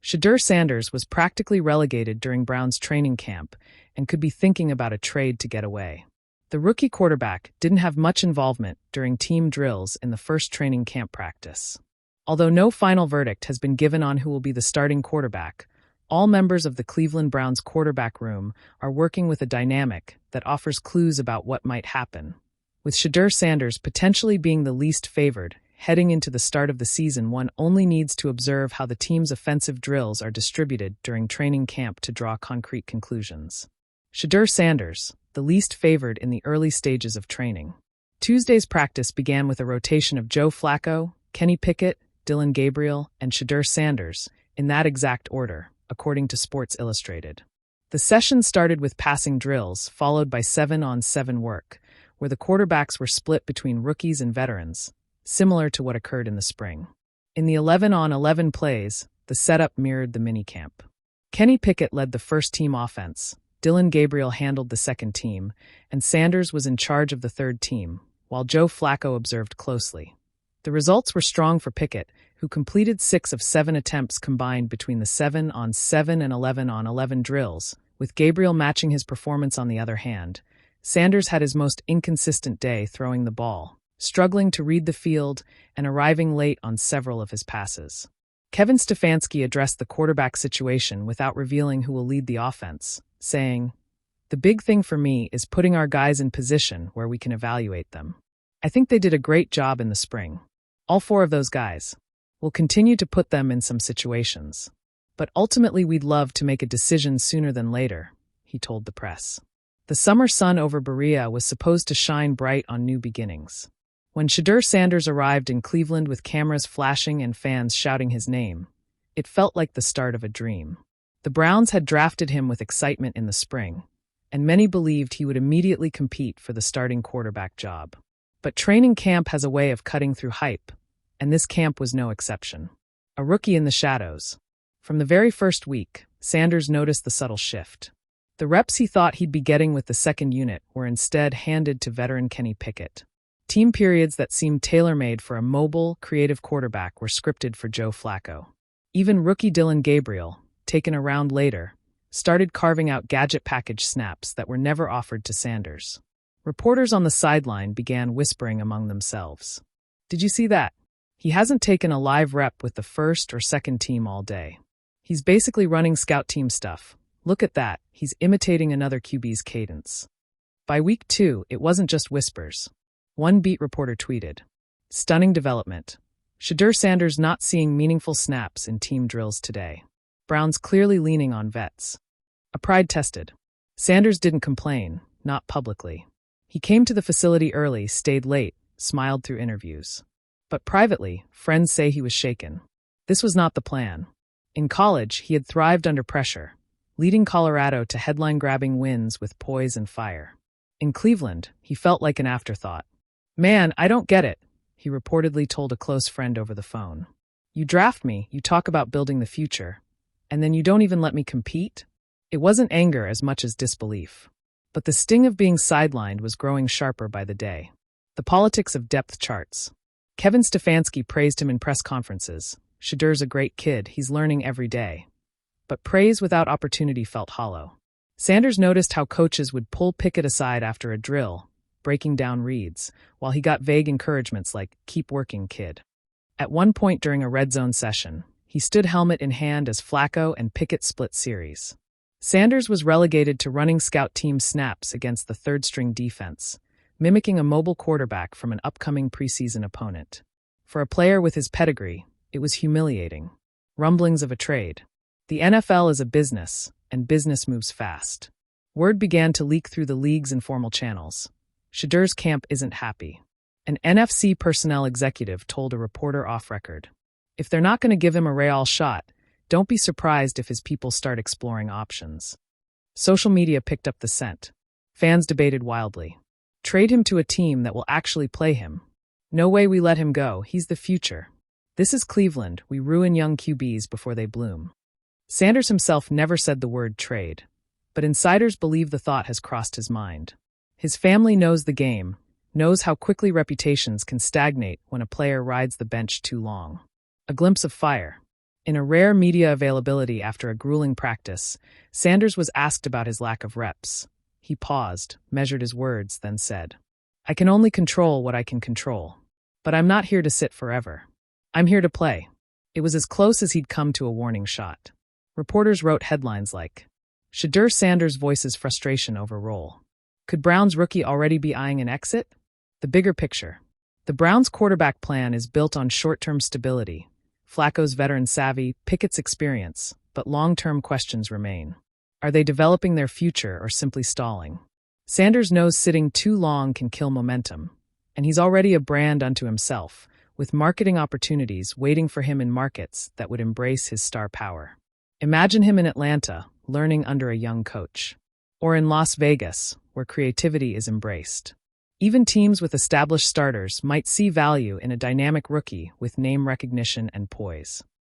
Shedeur Sanders was practically relegated during Brown's training camp and could be thinking about a trade to get away. The rookie quarterback didn't have much involvement during team drills in the first training camp practice. Although no final verdict has been given on who will be the starting quarterback, all members of the Cleveland Browns quarterback room are working with a dynamic that offers clues about what might happen. With Shedeur Sanders potentially being the least favored, heading into the start of the season, one only needs to observe how the team's offensive drills are distributed during training camp to draw concrete conclusions. Shedeur Sanders, the least favored in the early stages of training. Tuesday's practice began with a rotation of Joe Flacco, Kenny Pickett, Dillon Gabriel, and Shedeur Sanders, in that exact order, according to Sports Illustrated. The session started with passing drills, followed by 7-on-7 work, where the quarterbacks were split between rookies and veterans, similar to what occurred in the spring. In the 11-on-11 plays, the setup mirrored the minicamp. Kenny Pickett led the first-team offense, Dillon Gabriel handled the second team, and Sanders was in charge of the third team, while Joe Flacco observed closely. The results were strong for Pickett, who completed 6 of 7 attempts combined between the 7-on-7 and 11-on-11 drills, with Gabriel matching his performance on the other hand. Sanders had his most inconsistent day throwing the ball, struggling to read the field and arriving late on several of his passes. Kevin Stefanski addressed the quarterback situation without revealing who will lead the offense, saying, "The big thing for me is putting our guys in position where we can evaluate them. I think they did a great job in the spring. All 4 of those guys. We'll continue to put them in some situations. But ultimately we'd love to make a decision sooner than later," he told the press. The summer sun over Berea was supposed to shine bright on new beginnings. When Shedeur Sanders arrived in Cleveland with cameras flashing and fans shouting his name, it felt like the start of a dream. The Browns had drafted him with excitement in the spring, and many believed he would immediately compete for the starting quarterback job. But training camp has a way of cutting through hype, and this camp was no exception. A rookie in the shadows. From the very first week, Sanders noticed the subtle shift. The reps he thought he'd be getting with the second unit were instead handed to veteran Kenny Pickett. Team periods that seemed tailor-made for a mobile, creative quarterback were scripted for Joe Flacco. Even rookie Dillon Gabriel, taken a round later, started carving out gadget package snaps that were never offered to Sanders. Reporters on the sideline began whispering among themselves. "Did you see that? He hasn't taken a live rep with the first or second team all day. He's basically running scout team stuff. Look at that, he's imitating another QB's cadence." By week 2, it wasn't just whispers. One beat reporter tweeted, "Stunning development. Shedeur Sanders not seeing meaningful snaps in team drills today. Browns clearly leaning on vets." A pride tested. Sanders didn't complain, not publicly. He came to the facility early, stayed late, smiled through interviews. But privately, friends say he was shaken. This was not the plan. In college, he had thrived under pressure, leading Colorado to headline-grabbing wins with poise and fire. In Cleveland, he felt like an afterthought. "Man, I don't get it," he reportedly told a close friend over the phone. "You draft me, you talk about building the future, and then you don't even let me compete?" It wasn't anger as much as disbelief. But the sting of being sidelined was growing sharper by the day. The politics of depth charts. Kevin Stefanski praised him in press conferences. "Shedeur's a great kid, he's learning every day." But praise without opportunity felt hollow. Sanders noticed how coaches would pull Pickett aside after a drill, breaking down reads, while he got vague encouragements like, "Keep working, kid." At one point during a red zone session, he stood helmet in hand as Flacco and Pickett split series. Sanders was relegated to running scout team snaps against the third-string defense, mimicking a mobile quarterback from an upcoming preseason opponent. For a player with his pedigree, it was humiliating. Rumblings of a trade. The NFL is a business, and business moves fast. Word began to leak through the league's informal channels. Shedeur's camp isn't happy. An NFC personnel executive told a reporter off-record, "If they're not going to give him a Real shot, don't be surprised if his people start exploring options." Social media picked up the scent. Fans debated wildly. "Trade him to a team that will actually play him. No way we let him go, he's the future. This is Cleveland, we ruin young QBs before they bloom." Sanders himself never said the word trade, but insiders believe the thought has crossed his mind. His family knows the game, knows how quickly reputations can stagnate when a player rides the bench too long. A glimpse of fire. In a rare media availability after a grueling practice, Sanders was asked about his lack of reps. He paused, measured his words, then said, "I can only control what I can control. But I'm not here to sit forever. I'm here to play." It was as close as he'd come to a warning shot. Reporters wrote headlines like, "Shedeur Sanders voices frustration over role." Could Brown's rookie already be eyeing an exit? The bigger picture. The Browns' quarterback plan is built on short-term stability, Flacco's veteran savvy, Pickett's experience, but long-term questions remain. Are they developing their future or simply stalling? Sanders knows sitting too long can kill momentum, and he's already a brand unto himself, with marketing opportunities waiting for him in markets that would embrace his star power. Imagine him in Atlanta, learning under a young coach. Or in Las Vegas, where creativity is embraced. Even teams with established starters might see value in a dynamic rookie with name recognition and poise.